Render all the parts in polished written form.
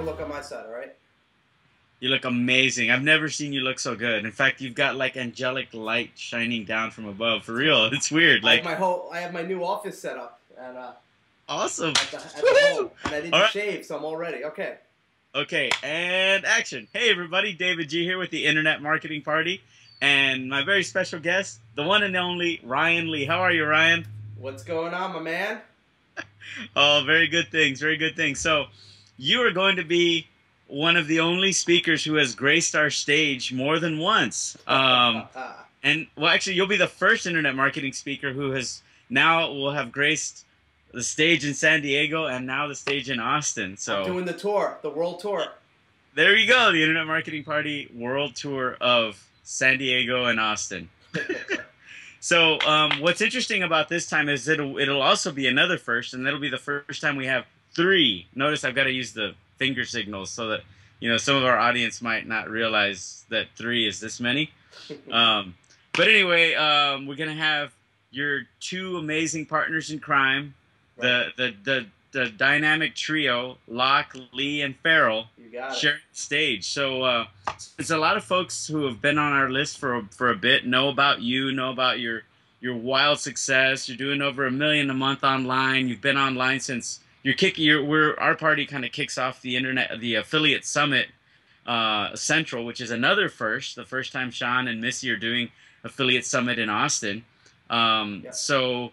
look on my side, all right? You look amazing. I've never seen you look so good. In fact, you've got like angelic light shining down from above. For real, it's weird. Like I have my new office set up and awesome. at the home, Woo! and I All didn't right. shave, so I'm all ready. Okay. Okay, and action. Hey everybody, David G here with the Internet Marketing Party, and my very special guest, the one and only Ryan Lee. How are you, Ryan? What's going on, my man? Oh, very good things, very good things. So, you are going to be one of the only speakers who has graced our stage more than once. And well, actually, you'll be the first internet marketing speaker who has now will have graced the stage in San Diego and now the stage in Austin. I'm So doing the tour, the world tour. there you go, the Internet Marketing Party World Tour of San Diego and Austin. So what's interesting about this time is it'll also be another first, and that'll be the first time we have three. Notice I've got to use the finger signals so that some of our audience might not realize that three is this many. But anyway, we're gonna have your two amazing partners in crime, Right. the dynamic trio, Locke, Lee, and Farrell, You got it. sharing the stage. So there's a lot of folks who have been on our list for a bit, know about you, know about your wild success. You're doing over $1 million a month online. You've been online since our party kind of kicks off the affiliate summit central, which is another first. The first time Sean and Missy are doing affiliate summit in Austin. Yeah. So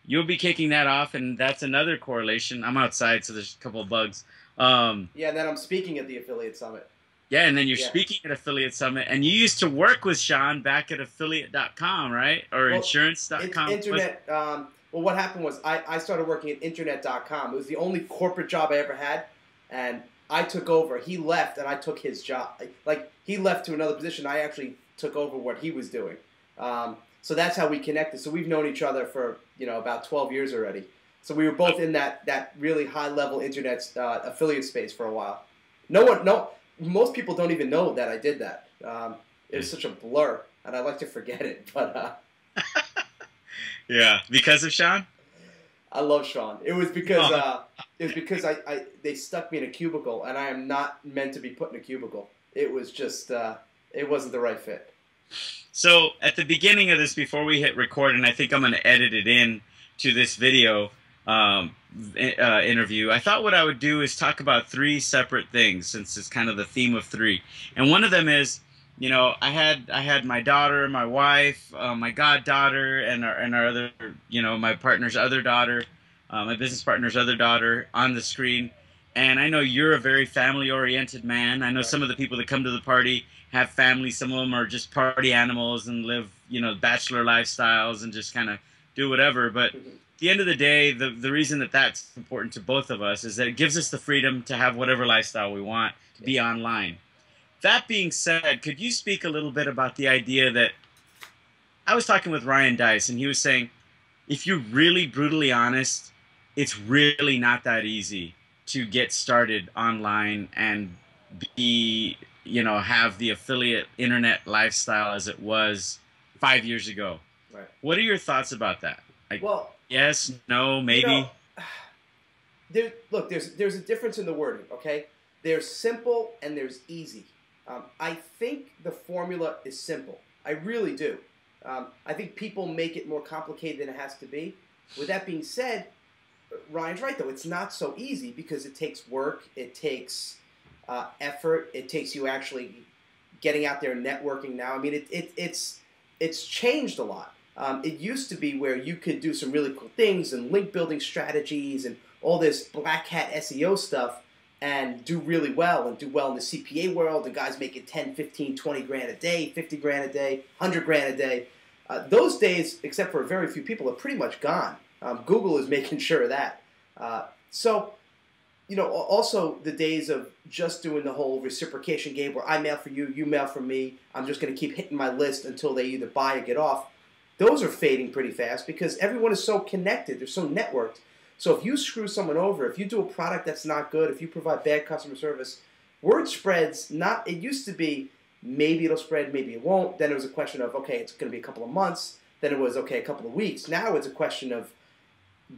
you'll be kicking that off, and that's another correlation. I'm outside, so there's a couple of bugs. Yeah, and then I'm speaking at the affiliate summit. Yeah, and then you're Yeah. speaking at Affiliate Summit, and you used to work with Sean back at affiliate.com, right? Or Well, insurance.com? internet. Well, what happened was I started working at internet.com. It was the only corporate job I ever had, and I took over. He left, and I took his job. Like he left to another position. I actually took over what he was doing. So that's how we connected. So we've known each other for about 12 years already. So we were both in that really high level internet affiliate space for a while. Most people don't even know that I did that. It was such a blur, and I like to forget it. But Yeah, because of Sean? I love Sean. It was because they stuck me in a cubicle, and I am not meant to be put in a cubicle. It was just it wasn't the right fit. So at the beginning of this, before we hit record, and I think I'm going to edit it in to this video interview, I thought what I would do is talk about three separate things, since it's kind of the theme of three. And one of them is, I had my daughter, my wife, my goddaughter, and our other, my partner's other daughter, my business partner's other daughter on the screen. And I know you're a very family-oriented man. I know some of the people that come to the party have families. Some of them are just party animals and live, bachelor lifestyles and just kind of do whatever. But at the end of the day, the reason that that's important to both of us is that it gives us the freedom to have whatever lifestyle we want, to be online. That being said, could you speak a little bit about the idea that I was talking with Ryan Dice, and he was saying, if you're really brutally honest, it's really not that easy to get started online and have the affiliate internet lifestyle as it was 5 years ago. Right. What are your thoughts about that? Like, Well, yes, no, maybe. There's a difference in the wording. Okay, there's simple and there's easy. I think the formula is simple. I really do. I think people make it more complicated than it has to be. With that being said, Ryan's right, though. It's not so easy because it takes work, it takes effort, it takes you actually getting out there and networking now. I mean, it's changed a lot. It used to be where you could do some really cool things and link building strategies and all this black hat SEO stuff and do really well and do well in the CPA world. The guys making 10, 15, 20 grand a day, 50 grand a day, 100 grand a day. Those days, except for very few people, are pretty much gone. Google is making sure of that. Also the days of just doing the whole reciprocation game where I mail for you, you mail for me, I'm just going to keep hitting my list until they either buy or get off. Those are fading pretty fast because everyone is so connected. They're so networked. So if you screw someone over, if you do a product that's not good, if you provide bad customer service, word spreads. It used to be maybe it'll spread, maybe it won't. Then it was a question of, okay, it's going to be a couple of months. Then it was, okay, a couple of weeks. Now it's a question of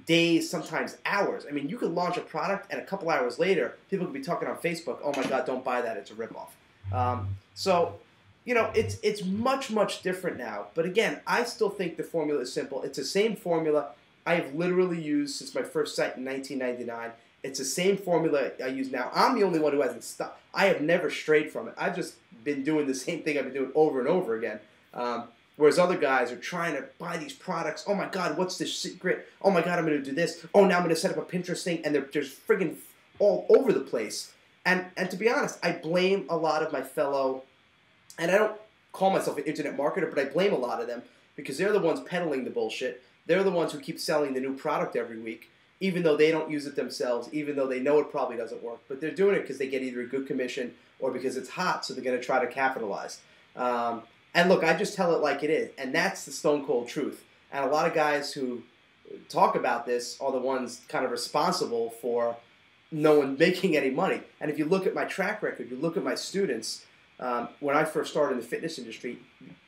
days, sometimes hours. I mean, you could launch a product and a couple hours later, people could be talking on Facebook, oh my God, don't buy that, it's a ripoff. So, you know, it's much, much different now. But again, I still think the formula is simple. It's the same formula I have literally used since my first site in 1999. It's the same formula I use now. I'm the only one who hasn't stopped. I have never strayed from it. I've just been doing the same thing I've been doing over and over again. Whereas other guys are trying to buy these products. Oh my God, what's the secret? Oh my God, I'm going to do this. Oh, now I'm going to set up a Pinterest thing. And they're just friggin' all over the place. And to be honest, I blame a lot of my fellow, and I don't call myself an internet marketer, but I blame a lot of them because they're the ones peddling the bullshit. They're the ones who keep selling the new product every week, even though they don't use it themselves, even though they know it probably doesn't work. But they're doing it because they get either a good commission or because it's hot, so they're going to try to capitalize. And look, I just tell it like it is, and that's the stone cold truth. And a lot of guys who talk about this are the ones kind of responsible for no one making any money. And if you look at my track record, you look at my students, when I first started in the fitness industry,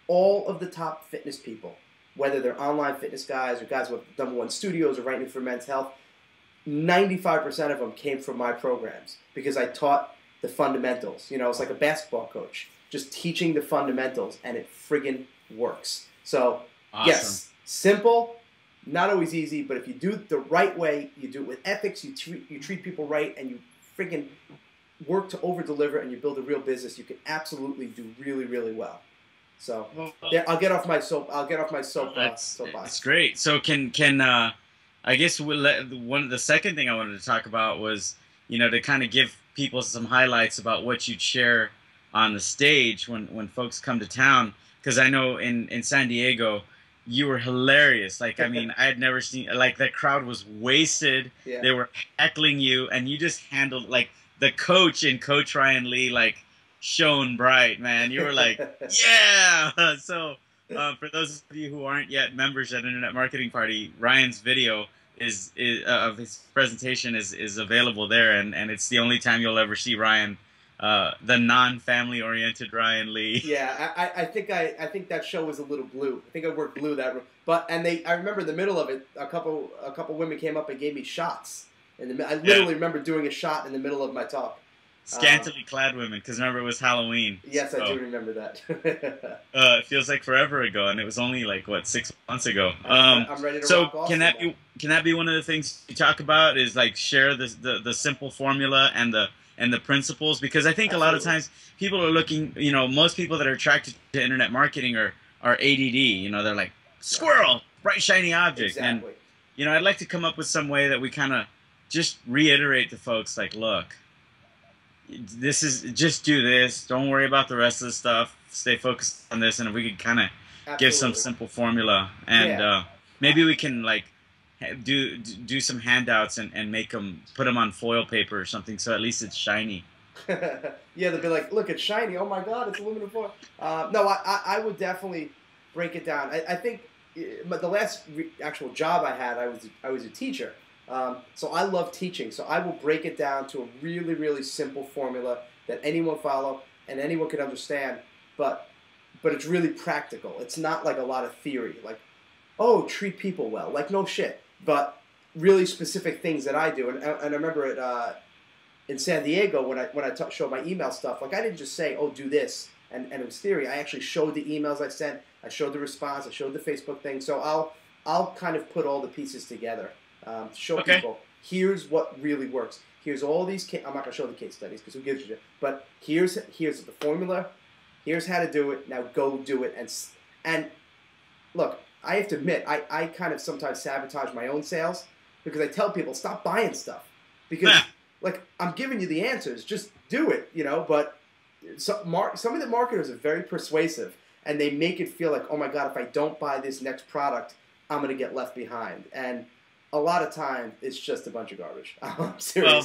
all of the top fitness people, whether they're online fitness guys or guys with #1 studios or writing for Men's Health, 95% of them came from my programs because I taught the fundamentals. You know, it's like a basketball coach, just teaching the fundamentals, and it friggin' works. So, awesome. Yes, simple, not always easy, but if you do it the right way, you do it with ethics, you treat people right, and you friggin' work to over-deliver, and you build a real business, you can absolutely do really, really well. So, yeah, I'll get off my soapbox. That's great. So I guess the second thing I wanted to talk about was, you know, to kind of give people some highlights about what you'd share on the stage when folks come to town, because I know in San Diego you were hilarious. Like, I mean, I had never seen, like, the crowd was wasted. Yeah. They were heckling you, and you just handled, like, the coach and Coach Ryan Lee, like, shone bright, man. You were like, yeah. So for those of you who aren't yet members at Internet Marketing Party, Ryan's video is of his presentation is available there, and it's the only time you'll ever see Ryan, the non-family oriented Ryan Lee. Yeah, I think that show was a little blue. I think I worked blue that room. But I remember in the middle of it, a couple women came up and gave me shots. I literally remember doing a shot in the middle of my talk. Scantily clad women, because remember, it was Halloween. Yes, so. I do remember that. It feels like forever ago, and it was only like, what, 6 months ago. I'm ready to rock off. Can that be one of the things you talk about, is like share the simple formula and the principles? Because I think a lot of times people are looking, you know, most people that are attracted to internet marketing are ADD. You know, they're like, squirrel, bright shiny object. Exactly. And, you know, I'd like to come up with some way that we kind of just reiterate to folks, like, look, this is, just do this. Don't worry about the rest of the stuff. Stay focused on this. And if we could kind of give some simple formula, and maybe we can, like, do some handouts and make them, put them on foil paper or something, so at least it's shiny. Yeah, they'll be like, look, it's shiny. Oh my God, it's aluminum foil. No, I would definitely break it down. I think the last actual job I had, I was a teacher. So I love teaching. So I will break it down to a really, really simple formula that anyone follow and anyone can understand. But it's really practical. It's not like a lot of theory. Like, oh, treat people well. Like, no shit. But really specific things that I do. And I remember it in San Diego when I showed my email stuff. Like, I didn't just say, oh, do this, and it was theory. I actually showed the emails I sent. I showed the response. I showed the Facebook thing. So I'll kind of put all the pieces together. Show people, here's what really works. Here's all these. I'm not gonna show the case studies because who gives a shit. But here's the formula. Here's how to do it. Now go do it. And look, I have to admit, I kind of sometimes sabotage my own sales because I tell people stop buying stuff because like I'm giving you the answers, just do it, you know. But some of the marketers are very persuasive and they make it feel like, oh my God, if I don't buy this next product, I'm gonna get left behind. And a lot of time, it's just a bunch of garbage. I'm serious. Well,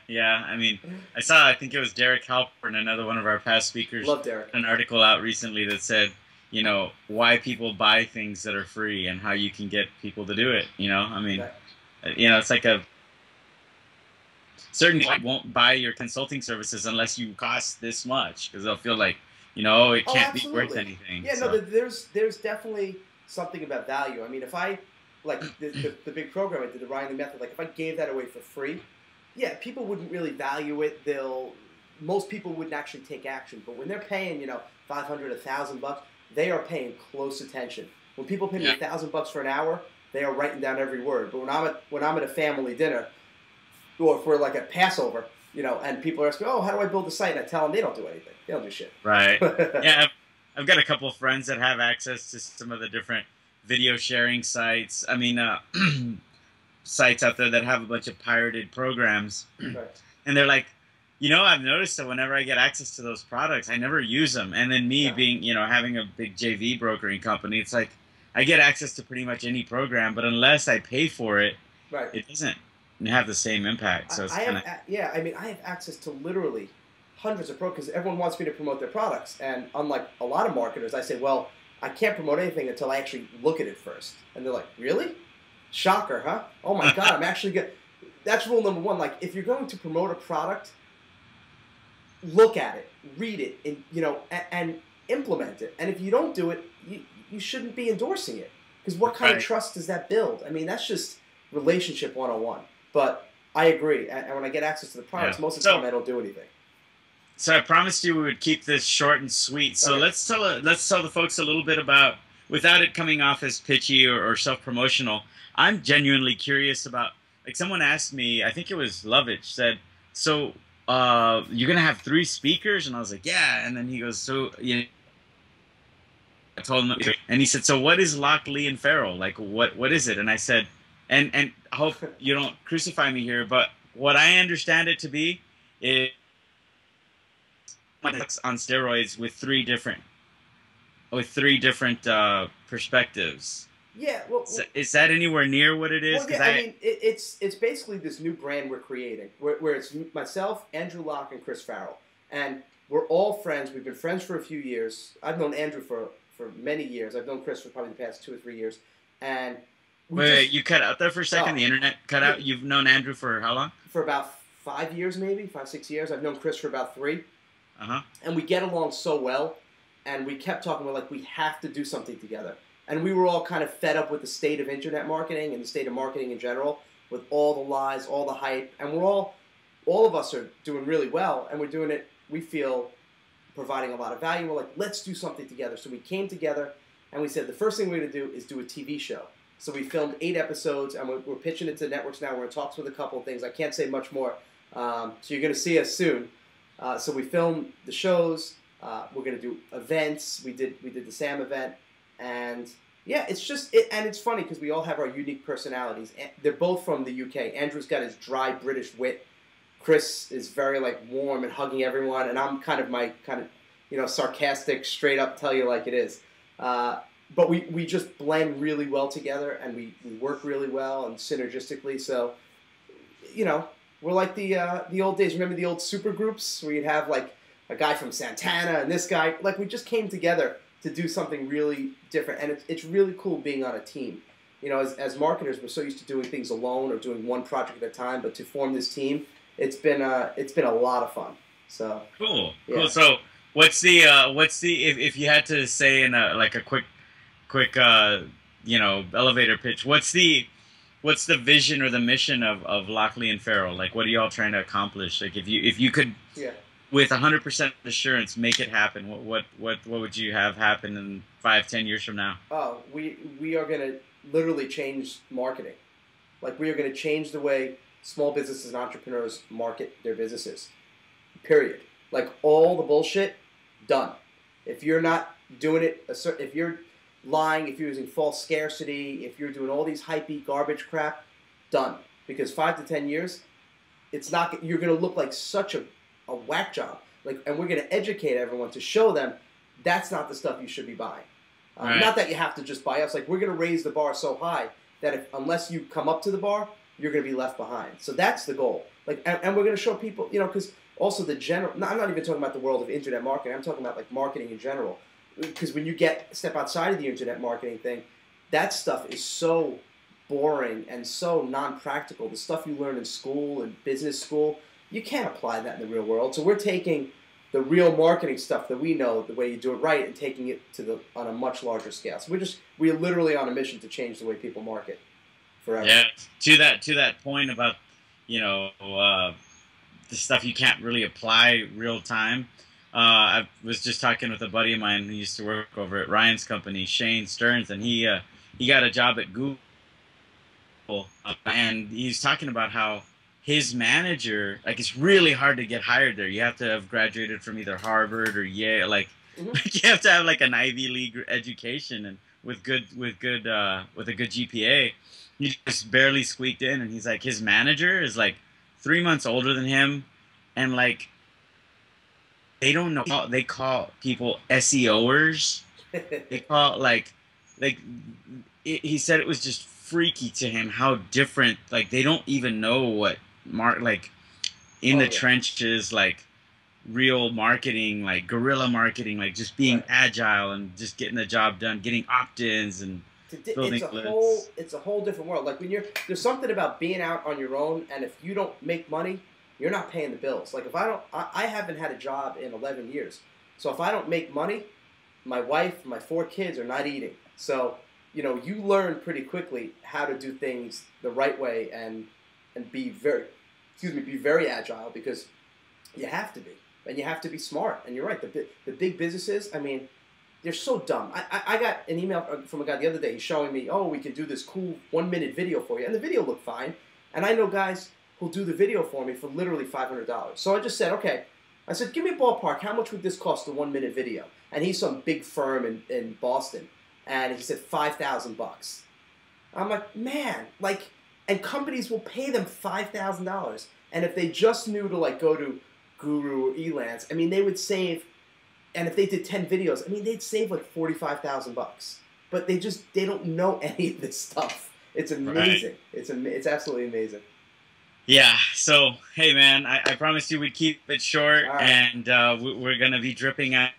yeah. I mean, I think it was Derek Halpern, another one of our past speakers. Love Derek. An article out recently that said, you know, why people buy things that are free and how you can get people to do it. You know, I mean, you know, it's like certainly won't buy your consulting services unless you cost this much because they'll feel like, you know, it can't be worth anything. Yeah, so. No, there's definitely something about value. I mean, if I like the big program I did, the Riley Method. Like if I gave that away for free, yeah, people wouldn't really value it. Most people wouldn't actually take action. But when they're paying, 500, $1,000, they are paying close attention. When people pay me $1,000 for an hour, they are writing down every word. But when I'm at a family dinner, or if we're like at Passover, and people are asking, oh, how do I build a site? And I tell them they don't do anything. They don't do shit. Right. Yeah, I've got a couple of friends that have access to some of the different video sharing sites. I mean, sites out there that have a bunch of pirated programs. Right. And they're like, I've noticed that whenever I get access to those products, I never use them. And then me being, having a big JV brokering company, it's like I get access to pretty much any program, but unless I pay for it, it doesn't have the same impact. So it's I have access to literally hundreds of because everyone wants me to promote their products. And unlike a lot of marketers, I say, well, I can't promote anything until I actually look at it first. And they're like, really? Shocker, huh? Oh my God, I'm actually good. That's rule number one. Like, if you're going to promote a product, look at it, read it, and implement it. And if you don't do it, you shouldn't be endorsing it. Because what kind of trust does that build? I mean, that's just relationship 101. But I agree. And when I get access to the products, most of the time I don't do anything. So I promised you we would keep this short and sweet. So let's tell the folks a little bit about, without it coming off as pitchy or self-promotional, I'm genuinely curious about, like someone asked me, I think it was Lovitch, said, so you're going to have 3 speakers? And I was like, yeah. And then he goes, so, I told him, and he said, so what is Lockley and Farrell? Like, what is it? And I said, and I hope you don't crucify me here, but what I understand it to be is on steroids with 3 different perspectives. Yeah, well, is that anywhere near what it is? Well, yeah, I mean, it's basically this new brand we're creating, where it's myself, Andrew Locke, and Chris Farrell, and we're all friends. We've been friends for a few years. I've known Andrew for many years. I've known Chris for probably the past 2 or 3 years, and wait, you cut out there for a second. The internet cut out. You've known Andrew for how long? For about 5 years, maybe 5, 6 years. I've known Chris for about 3. And we get along so well, and we kept talking. We're like, we have to do something together. And we were all kind of fed up with the state of internet marketing and the state of marketing in general, with all the lies, all the hype. And all of us are doing really well, and we're doing it, we feel, providing a lot of value. We're like, let's do something together. So we came together, and we said, the first thing we're going to do is do a TV show. So we filmed 8 episodes, and we're pitching it to networks now. We're in talks with a couple of things. I can't say much more. So you're going to see us soon. So we filmed the shows. We're going to do events. We did the Sam event. And yeah, it's just, and it's funny because we all have our unique personalities. They're both from the UK. Andrew's got his dry British wit. Chris is very like warm and hugging everyone. And I'm kind of sarcastic, straight up tell you like it is. But we just blend really well together, and we work really well and synergistically. So, we're like the old days. Remember the old super groups where you'd have like a guy from Santana and this guy? Like, we just came together to do something really different. And it's really cool being on a team. As marketers, we're so used to doing things alone or doing one project at a time. But to form this team, it's been a lot of fun. So cool. So what's the if you had to say in a quick elevator pitch, what's the vision or the mission of Lockley and Farrell? Like, what are y'all trying to accomplish? Like, if you could, with 100% assurance, make it happen, what would you have happen in 5-10 years from now? Oh, we are going to literally change marketing. Like, we are going to change the way small businesses and entrepreneurs market their businesses. Period. Like, all the bullshit, done. If you're not doing it, if you're lying, if you're using false scarcity, if you're doing all these hypey garbage crap, done. Because 5 to 10 years, you're going to look like such a whack job. Like, and we're going to educate everyone to show them that's not the stuff you should be buying. Right. Not that you have to just buy us. Like, we're going to raise the bar so high that unless you come up to the bar, you're going to be left behind. So that's the goal. Like, and we're going to show people, because also I'm not even talking about the world of internet marketing. I'm talking about like marketing in general. Because when you step outside of the internet marketing thing, that stuff is so boring and so non-practical. The stuff you learn in school and business school, you can't apply that in the real world. So we're taking the real marketing stuff that we know, the way you do it right, and taking it on a much larger scale. So we're literally on a mission to change the way people market. forever. Yeah. To that point about, you know, the stuff you can't really apply real time. I was just talking with a buddy of mine who used to work over at Ryan's company, Shane Stearns, and he got a job at Google, and he's talking about how his manager, like, it's really hard to get hired there. You have to have graduated from either Harvard or Yale, like, like you have to have like an Ivy League education and with a good GPA. He just barely squeaked in, and he's like, his manager is like 3 months older than him, and like they don't know. They call people SEOers. They call he said it was just freaky to him how different. Like they don't even know what in the trenches, like real marketing, like guerrilla marketing, like just being agile and just getting the job done, getting opt-ins and building lists. It's a whole different world. Like when there's something about being out on your own, and if you don't make money, you're not paying the bills. Like if I haven't had a job in 11 years. So if I don't make money, my wife, my 4 kids are not eating. So, you know, you learn pretty quickly how to do things the right way and be very agile, because you have to be. And you have to be smart. And you're right, the big businesses, I mean, they're so dumb. I got an email from a guy the other day. He's showing me, oh, we can do this cool 1-minute video for you. And the video looked fine. And I know guys who'll do the video for me for literally $500. So I just said, okay. I said, give me a ballpark. How much would this cost, a 1-minute video? And he's some big firm in Boston. And he said $5,000. I'm like, man, like, and companies will pay them $5,000. And if they just knew to like go to Guru or Elance, I mean, they would save. And if they did 10 videos, I mean, they'd save like $45,000. But they don't know any of this stuff. It's amazing. Right. It's absolutely amazing. Yeah. So, hey, man, I promised you we'd keep it short, right. And we're gonna be dripping out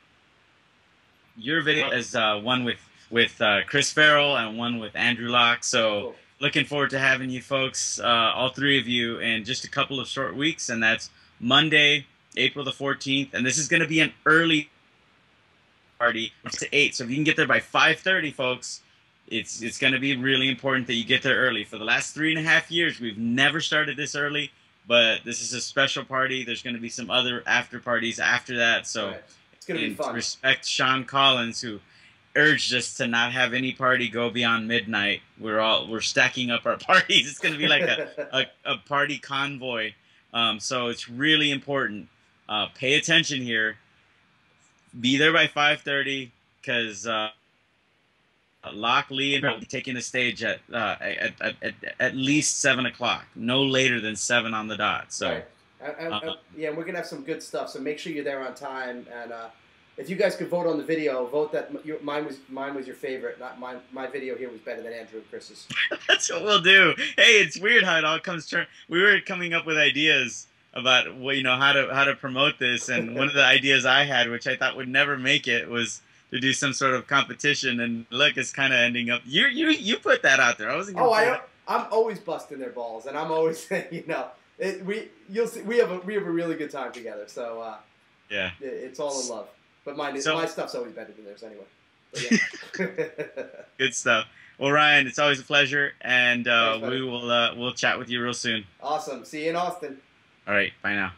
your video as one with Chris Farrell and one with Andrew Locke. So, cool. Looking forward to having you folks, all 3 of you, in just a couple of short weeks, and that's Monday, April the 14th, and this is going to be an early party to 8. So if you can get there by 5:30, folks, it's going to be really important that you get there early. For the last 3.5 years, we've never started this early, but this is a special party. There's going to be some other after parties after that. So right. It's going to be fun. Respect Sean Collins, who urged us to not have any party go beyond midnight. We're stacking up our parties. It's going to be like a party convoy. So it's really important. Pay attention here. Be there by 5:30, because Locke, Lee, and will be taking the stage at least 7 o'clock. No later than 7 on the dot. So, right. Yeah, we're gonna have some good stuff. So make sure you're there on time. And if you guys could vote on the video, vote that mine was your favorite. Not mine. My video here was better than Andrew and Chris's. That's what we'll do. Hey, it's weird how it all comes. We were coming up with ideas about how to promote this, and one of the ideas I had, which I thought would never make it, was to do some sort of competition. And look, it's kind of ending up. You put that out there. I wasn't. I'm always busting their balls, and I'm always saying, you'll see, we have a really good time together. So yeah, it's all in love. But my stuff's always better than theirs anyway. Yeah. Good stuff. Well, Ryan, it's always a pleasure, and thanks, we'll chat with you real soon. Awesome. See you in Austin. All right. Bye now.